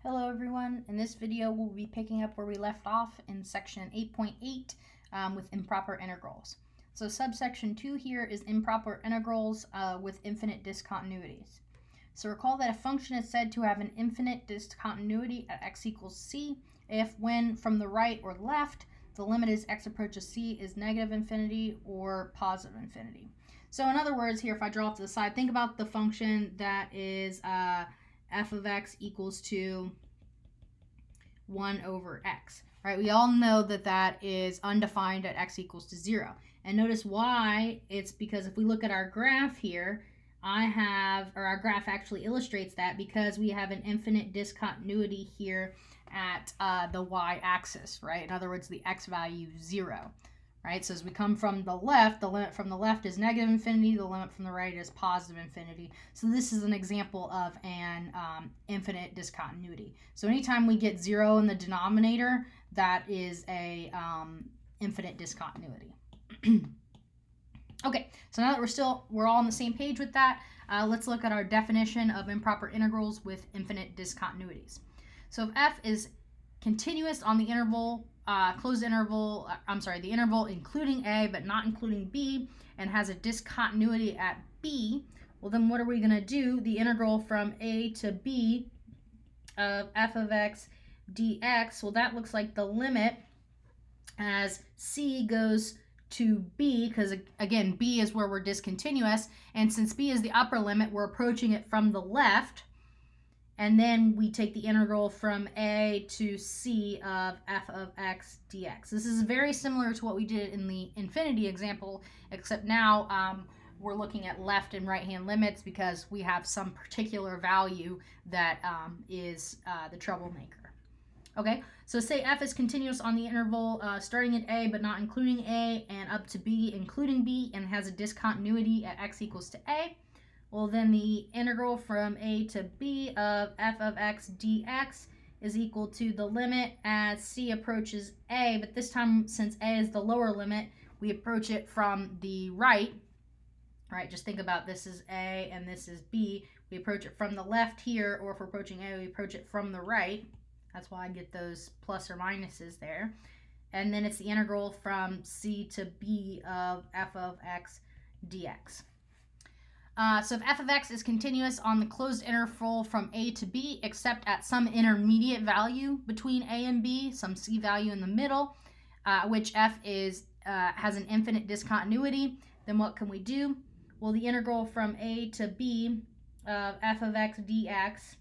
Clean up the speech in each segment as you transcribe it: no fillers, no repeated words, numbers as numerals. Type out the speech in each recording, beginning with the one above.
Hello everyone, in this video we'll be picking up where we left off in section 8.8 with improper integrals. So subsection 2 here is improper integrals with infinite discontinuities. So recall that a function is said to have an infinite discontinuity at x equals c if when from the right or left the limit as x approaches c is negative infinity or positive infinity. So in other words here, if I draw off to the side, think about the function that is f of x equals to 1 over x, right? We all know that that is undefined at x equals to 0. And notice why. It's because if we look at our graph here, our graph actually illustrates that because we have an infinite discontinuity here at the y-axis, right? In other words, the x value 0. Right? So as we come from the left, the limit from the left is negative infinity, the limit from the right is positive infinity. So this is an example of an infinite discontinuity. So anytime we get 0 in the denominator, that is a infinite discontinuity. Okay, so now that we're all on the same page with that, let's look at our definition of improper integrals with infinite discontinuities. So if f is continuous on the interval, the interval including a but not including b, and has a discontinuity at b, well then what are we going to do? The integral from a to b of f of x dx, well that looks like the limit as c goes to b, because again b is where we're discontinuous, and since b is the upper limit, we're approaching it from the left. And then we take the integral from a to c of f of x dx. This is very similar to what we did in the infinity example, except now we're looking at left and right hand limits because we have some particular value that is the troublemaker. Okay, so say f is continuous on the interval starting at a but not including a and up to b including b, and has a discontinuity at x equals to a. Well, then the integral from a to b of f of x dx is equal to the limit as c approaches a, but this time, since a is the lower limit, we approach it from the right. Right, just think about this is a and this is b. We approach it from the left here, or if we're approaching a, we approach it from the right. That's why I get those plus or minuses there. And then it's the integral from c to b of f of x dx. So if f of x is continuous on the closed interval from a to b, except at some intermediate value between a and b, some c value in the middle, which f has an infinite discontinuity, then what can we do? Well, the integral from a to b of f of x dx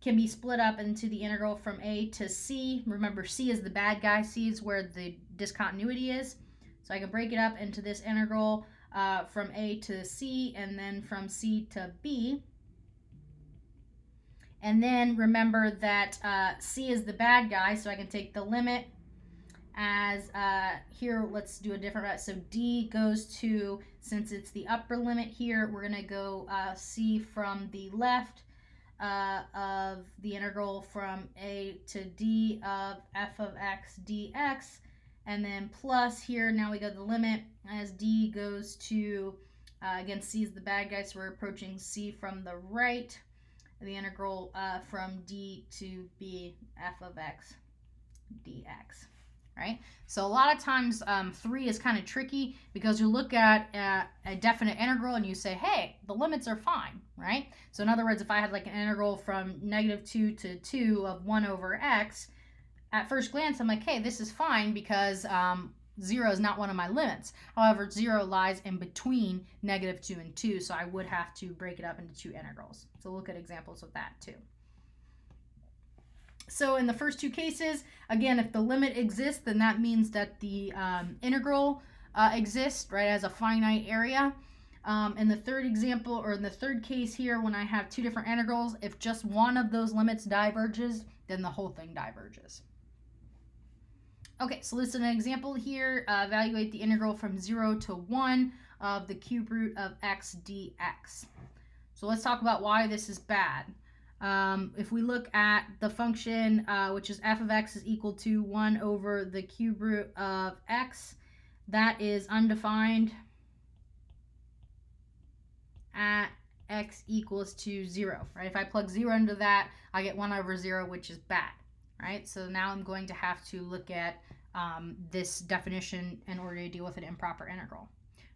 can be split up into the integral from a to c. Remember, c is the bad guy. C is where the discontinuity is. So I can break it up into this integral from a to c, and then from c to b. And then remember that c is the bad guy, so I can take the limit as here, let's do a different route. So d goes to, since it's the upper limit here, we're going to go c from the left of the integral from a to d of f of x dx. And then plus here, now we go to the limit as d goes to, again, c is the bad guy, so we're approaching c from the right, the integral from d to b f of x dx, right? So a lot of times 3 is kind of tricky because you look at a definite integral and you say, hey, the limits are fine, right? So in other words, if I had like an integral from -2 to 2 of 1 over x, at first glance, I'm like, hey, this is fine because 0 is not one of my limits. However, 0 lies in between -2 and 2, so I would have to break it up into 2 integrals. So look at examples of that too. So in the first 2 cases, again, if the limit exists, then that means that the integral exists, right, as a finite area. In the third example, or in the third case here, when I have 2 different integrals, if just one of those limits diverges, then the whole thing diverges. Okay, so let's do an example here. Evaluate the integral from 0 to 1 of the cube root of x dx. So let's talk about why this is bad. If we look at the function, which is f of x is equal to 1 over the cube root of x, that is undefined at x equals to 0, right? If I plug 0 into that, I get 1 over 0, which is bad, right? So now I'm going to have to look at this definition in order to deal with an improper integral,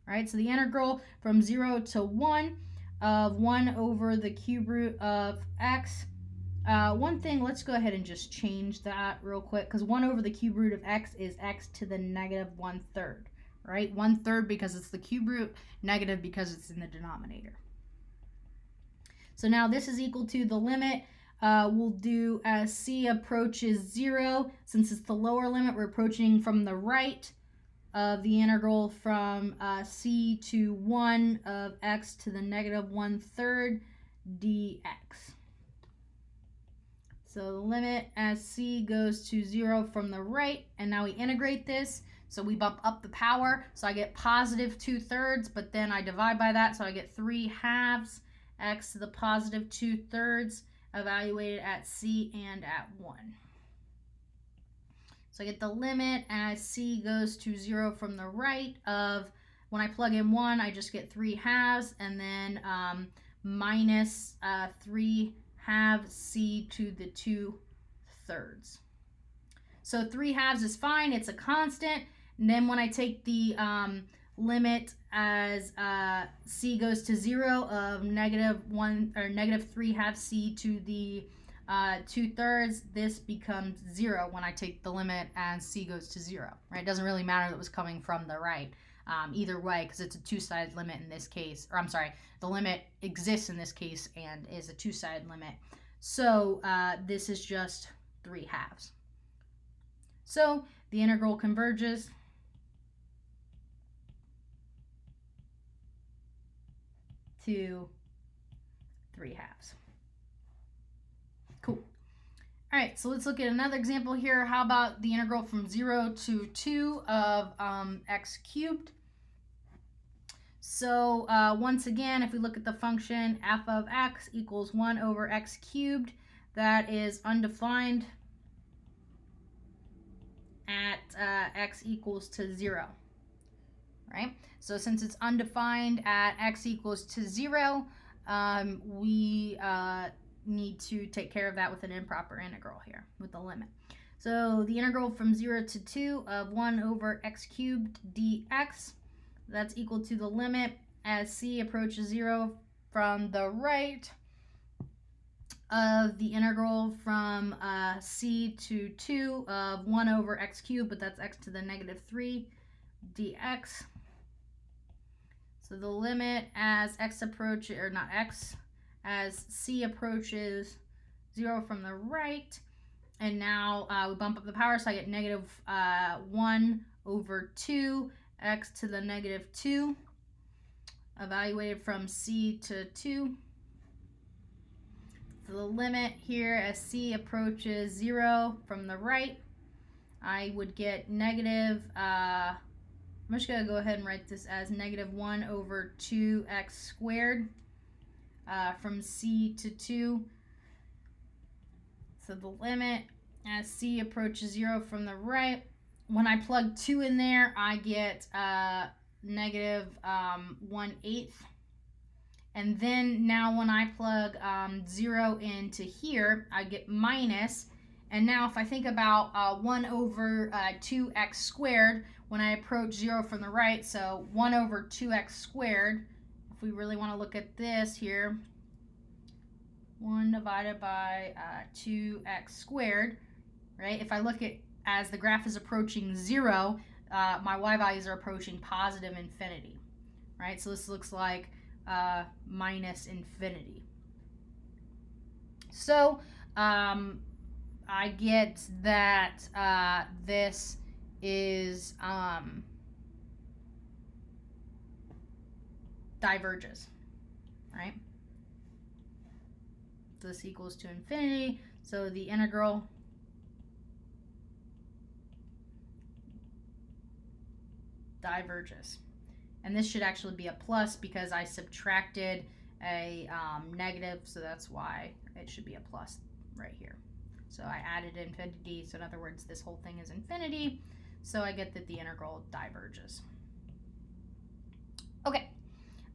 right? So the integral from 0 to 1 of 1 over the cube root of x. One thing, let's go ahead and just change that real quick, because 1 over the cube root of x is x to the negative 1/3, right? 1/3 because it's the cube root, negative because it's in the denominator. So now this is equal to the limit. We'll do as c approaches 0. Since it's the lower limit, we're approaching from the right of the integral from c to 1 of x to the negative 1/3 dx. So the limit as c goes to 0 from the right, and now we integrate this. So we bump up the power, so I get positive 2/3, but then I divide by that, so I get 3/2 x to the positive 2/3 evaluated at c and at 1. So I get the limit as c goes to 0 from the right of, when I plug in 1, I just get 3/2, and then minus 3/2 c to the 2/3. So 3/2 is fine, it's a constant. And then when I take the limit as c goes to 0 of -1 or -3/2 c to the 2/3, this becomes 0 when I take the limit as c goes to 0, right? It doesn't really matter that it was coming from the right either way, because it's a two-sided limit in this case, or I'm sorry, the limit exists in this case and is a two-sided limit. So this is just 3/2. So the integral converges to 3/2. Cool. All right, so let's look at another example here. How about the integral from 0 to 2 of x cubed? So once again, if we look at the function f of x equals 1 over x cubed, that is undefined at x equals to 0, right? So since it's undefined at x equals to 0, we need to take care of that with an improper integral here, with the limit. So the integral from 0 to 2 of 1 over x cubed dx, that's equal to the limit as c approaches 0 from the right of the integral from c to 2 of 1 over x cubed, but that's x to the -3 dx. So the limit as x approaches, or not x, as c approaches 0 from the right, and now we bump up the power, so I get -1 over 2 x to the -2 evaluated from c to 2. So the limit here as c approaches 0 from the right, I would get negative, I'm just going to go ahead and write this as -1 over 2x squared from c to 2. So the limit as c approaches 0 from the right, when I plug 2 in there, I get -1/8. And then now when I plug 0 into here, I get minus. And now if I think about 1 over 2x squared, when I approach 0 from the right, so 1 over 2x squared, if we really want to look at this here, 1 divided by 2x squared, right? If I look at as the graph is approaching 0, my y values are approaching positive infinity, right? So this looks like minus infinity. So I get that this is diverges, right? So this equals to infinity, so the integral diverges. And this should actually be a plus because I subtracted a negative, so that's why it should be a plus right here. So I added infinity, so in other words, this whole thing is infinity, so I get that the integral diverges. Okay,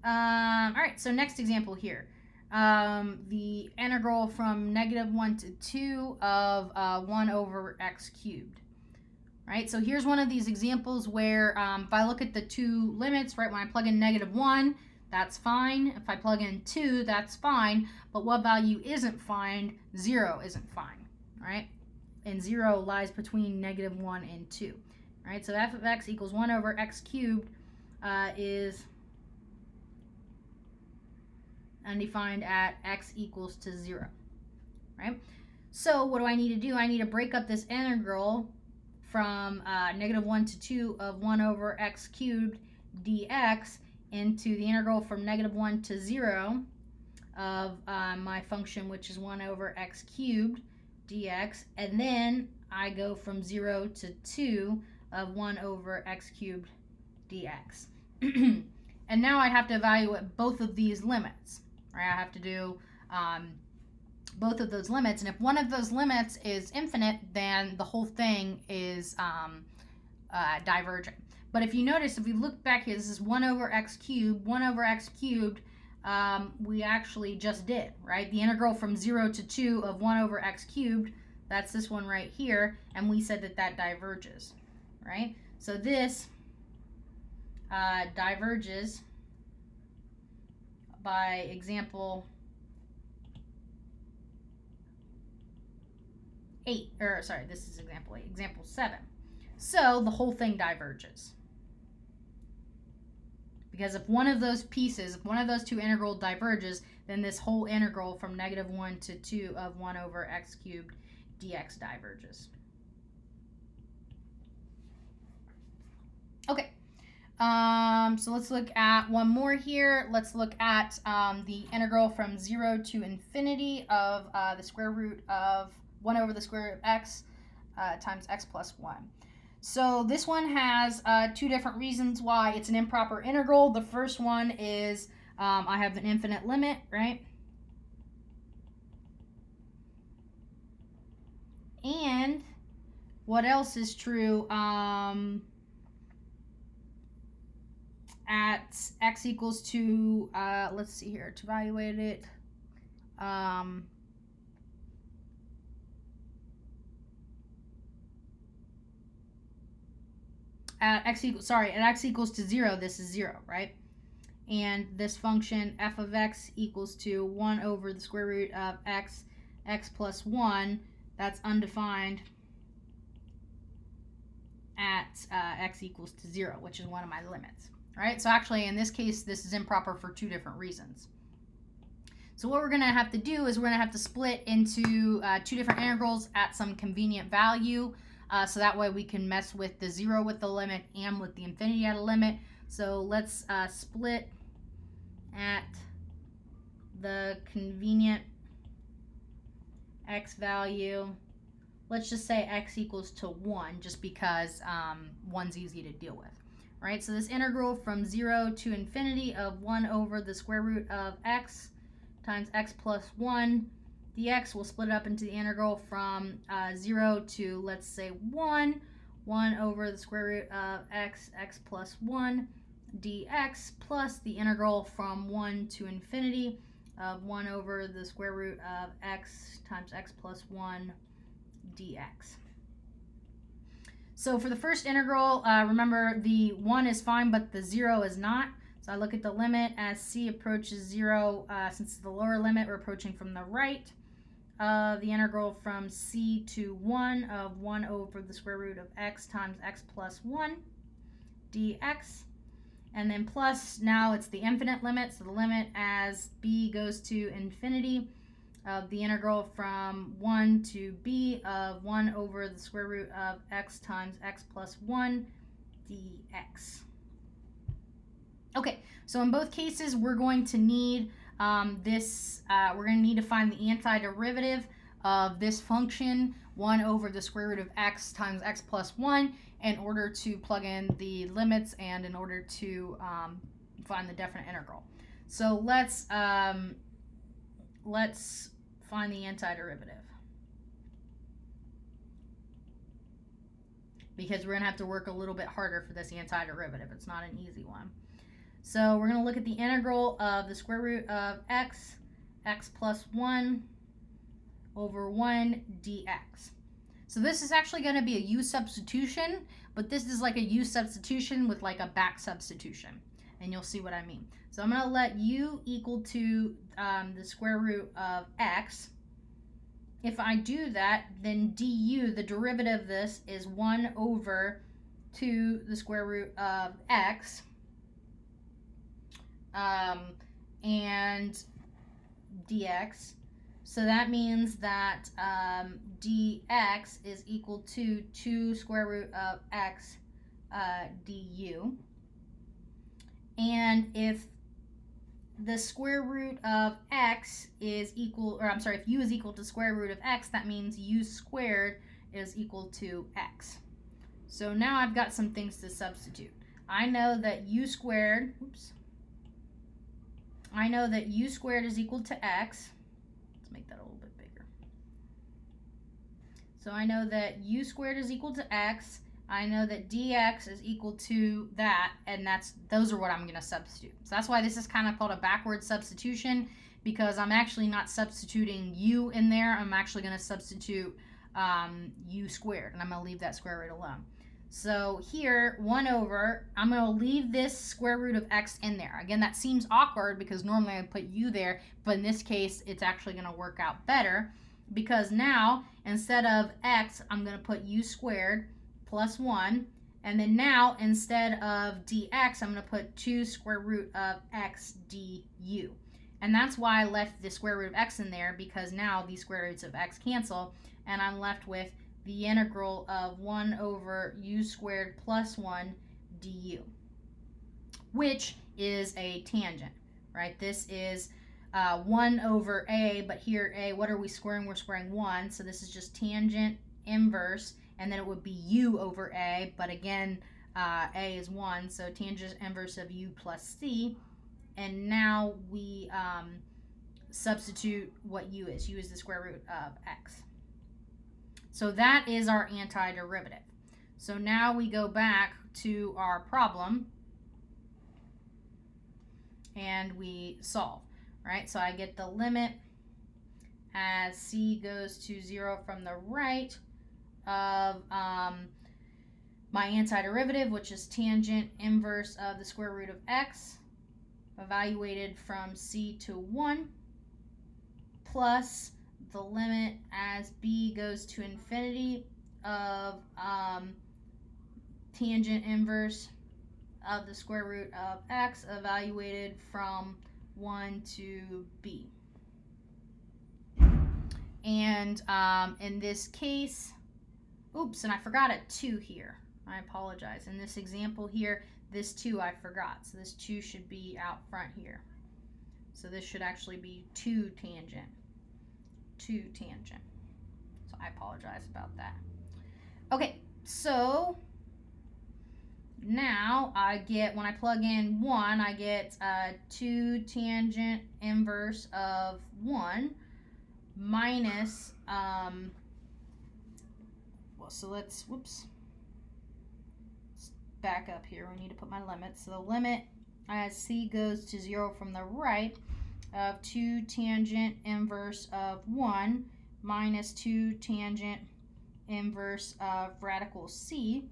all right, so next example here. the integral from -1 to 2 of 1 over x cubed. Right, so here's one of these examples where if I look at the two limits, right, when I plug in -1, that's fine. If I plug in 2, that's fine. But what value isn't fine? 0 isn't fine, right? And 0 lies between -1 and 2. Right, so f of x equals 1 over x cubed is undefined at x equals to 0, right? So what do I need to do? I need to break up this integral from -1 to 2 of 1 over x cubed dx into the integral from -1 to 0 of my function, which is 1 over x cubed dx, and then I go from 0 to 2 of 1 over x cubed dx. And now I have to evaluate both of these limits, right? I have to do both of those limits, and if one of those limits is infinite, then the whole thing is divergent. But if you notice, if we look back here, this is 1 over x cubed. 1 over x cubed we actually just did, right? The integral from 0 to 2 of 1 over x cubed, that's this one right here, and we said that that diverges, right? So this diverges by example 8, or sorry, this is example 8, example 7. So the whole thing diverges. Because if one of those pieces, if one of those two integrals diverges, then this whole integral from -1 to 2 of 1 over x cubed dx diverges. Okay, so let's look at one more here. Let's look at the integral from 0 to infinity of the square root of 1 over the square root of x times x plus 1. So this one has two different reasons why it's an improper integral. The first one is I have an infinite limit, right? And what else is true? At x equals to, let's see here, to evaluate it, at x equals to 0, this is 0, right? And this function f of x equals to 1 over the square root of x plus 1, that's undefined at x equals to 0, which is one of my limits. Right? So actually, in this case, this is improper for two different reasons. So what we're going to have to do is we're going to have to split into two different integrals at some convenient value. So that way we can mess with the 0 with the limit and with the infinity at a limit. So let's split at the convenient x value. Let's just say x equals to 1, just because 1's easy to deal with. Right, so this integral from 0 to infinity of 1 over the square root of x times x plus 1 dx will split up into the integral from 0 to, let's say, 1 over the square root of x plus 1 dx plus the integral from 1 to infinity of 1 over the square root of x times x plus 1 dx. So for the first integral, remember the 1 is fine, but the 0 is not. So I look at the limit as c approaches 0. Since it's the lower limit, we're approaching from the right. The integral from c to 1 of 1 over the square root of x times x plus 1 dx. And then plus, now it's the infinite limit. So the limit as b goes to infinity of the integral from 1 to b of 1 over the square root of x times x plus 1 dx. Okay, so in both cases, we're going to need we're going to need to find the antiderivative of this function, 1 over the square root of x times x plus 1, in order to plug in the limits and in order to find the definite integral. So let's find the antiderivative, because we're going to have to work a little bit harder for this antiderivative. It's not an easy one. So we're going to look at the integral of the square root of x x plus 1 over 1 dx. So this is actually going to be a u substitution, but this is like a u substitution with like a back substitution. And you'll see what I mean. So I'm going to let u equal to the square root of x. If I do that, then du, the derivative of this, is 1 over 2 the square root of x. And dx. So that means that dx is equal to 2 square root of x du. And if the square root of x is equal, or I'm sorry, if u is equal to square root of x, that means u squared is equal to x. So now I've got some things to substitute. I know that u squared, I know that u squared is equal to x. Let's make that a little bit bigger. So I know that u squared is equal to x. I know that dx is equal to that, and those are what I'm going to substitute. So that's why this is kind of called a backward substitution, because I'm actually not substituting u in there. I'm actually going to substitute u squared, and I'm going to leave that square root alone. So here, 1 over, I'm going to leave this square root of x in there. Again, that seems awkward because normally I put u there, but in this case, it's actually going to work out better, because now, instead of x, I'm going to put u squared plus 1, and then now, instead of dx, I'm going to put 2 square root of x du. And that's why I left the square root of x in there, because now these square roots of x cancel, and I'm left with the integral of 1 over u squared plus 1 du, which is a tangent, right? This is 1 over a, but here a, what are we squaring? We're squaring 1, so this is just tangent inverse, and then it would be u over a, but again, a is 1, so tangent inverse of u plus c, and now we substitute what u is. U is the square root of x. So that is our antiderivative. So now we go back to our problem and we solve, right? So I get the limit as c goes to 0 from the right of my antiderivative, which is tangent inverse of the square root of x, evaluated from c to 1, plus the limit as b goes to infinity of tangent inverse of the square root of x, evaluated from 1 to b. And in this case, oops, and I forgot a 2 here. I apologize. In this example here, this 2 I forgot. So this 2 should be out front here. So this should actually be 2 tangent. 2 tangent. So I apologize about that. Okay, so now I get, when I plug in 1, I get 2 tangent inverse of 1 minus, well, so let's back up here. We need to put my limit. So the limit as c goes to 0 from the right of 2 tangent inverse of 1 minus 2 tangent inverse of radical c,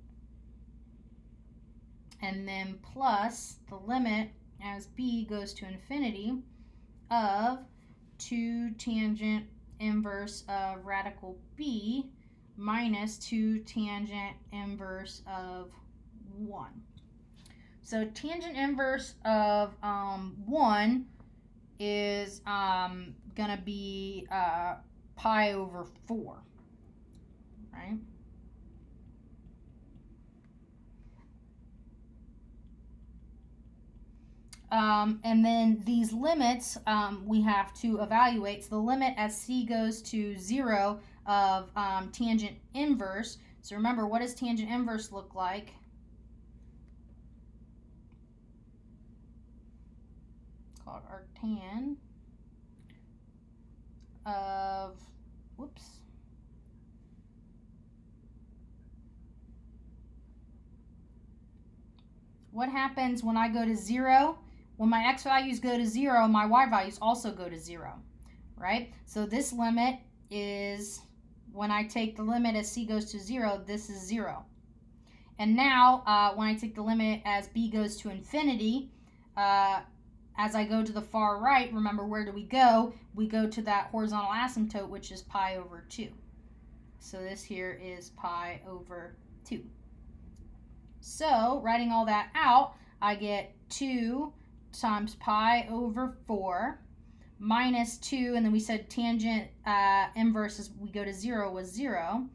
and then plus the limit as b goes to infinity of 2 tangent inverse of radical b minus 2 tangent inverse of 1. So tangent inverse of 1 is going to be pi over 4, right? And then these limits we have to evaluate. So the limit as c goes to 0 of tangent inverse. So remember, what does tangent inverse look like? Called arctan of, what happens when I go to 0? When my x values go to 0, my y values also go to 0. right? So this limit is, when I take the limit as c goes to 0, this is 0. And now, when I take the limit as b goes to infinity, as I go to the far right, remember, where do we go? We go to that horizontal asymptote, which is pi over 2. So this here is pi over 2. So writing all that out, I get 2 times pi over 4 minus 2, and then we said tangent inverse as we go to 0 was 0,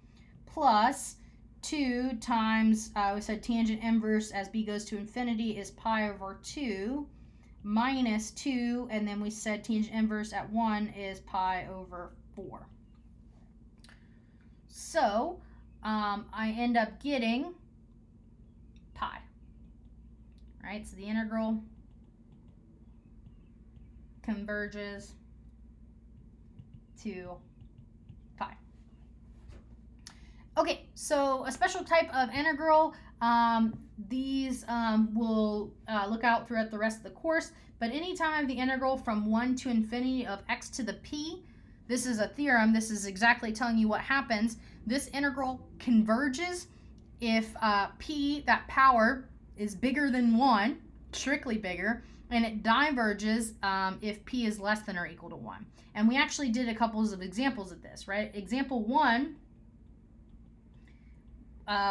plus 2 times, we said tangent inverse as b goes to infinity is pi over 2, minus 2, and then we said tangent inverse at 1 is pi over 4. So I end up getting pi. Right, so the integral converges to pi. Okay, so a special type of integral, these will look out throughout the rest of the course, but anytime I have the integral from 1 to infinity of x to the p, this is a theorem, this is exactly telling you what happens. This integral converges if p, that power, is bigger than 1, strictly bigger, and it diverges if p is less than or equal to 1. And we actually did a couple of examples of this, right? Example 1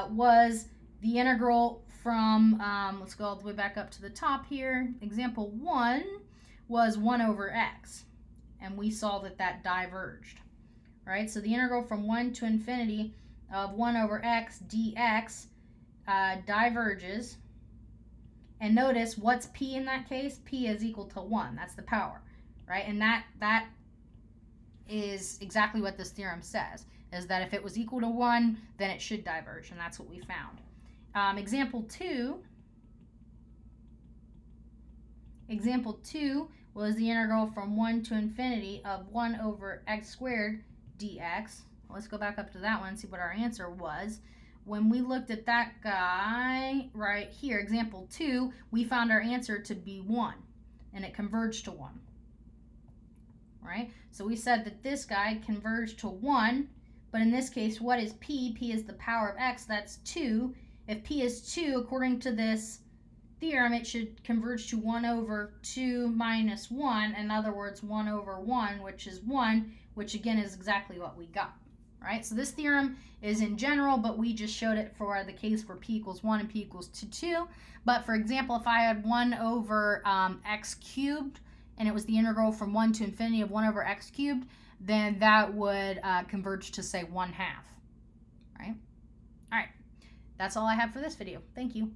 was the integral from, let's go all the way back up to the top here. Example 1 was 1 over x, and we saw that that diverged, right? So the integral from 1 to infinity of 1 over x dx diverges. And notice, what's p in that case? P is equal to 1. That's the power, right? And that is exactly what this theorem says, is that if it was equal to 1, then it should diverge, and that's what we found. Example 2 was the integral from 1 to infinity of 1 over x squared dx. Let's go back up to that one and see what our answer was. When we looked at that guy right here, example 2, we found our answer to be 1, and it converged to 1, right? So we said that this guy converged to 1, but in this case, what is p? P is the power of x, that's 2. If p is 2, according to this theorem, it should converge to 1 over 2 minus 1, in other words, 1 over 1, which is 1, which again is exactly what we got. Right, so this theorem is in general, but we just showed it for the case where p equals 1 and p equals 2. But for example, if I had 1 over x cubed, and it was the integral from 1 to infinity of 1 over x cubed, then that would converge to, say, 1/2. Right? All right, that's all I have for this video. Thank you.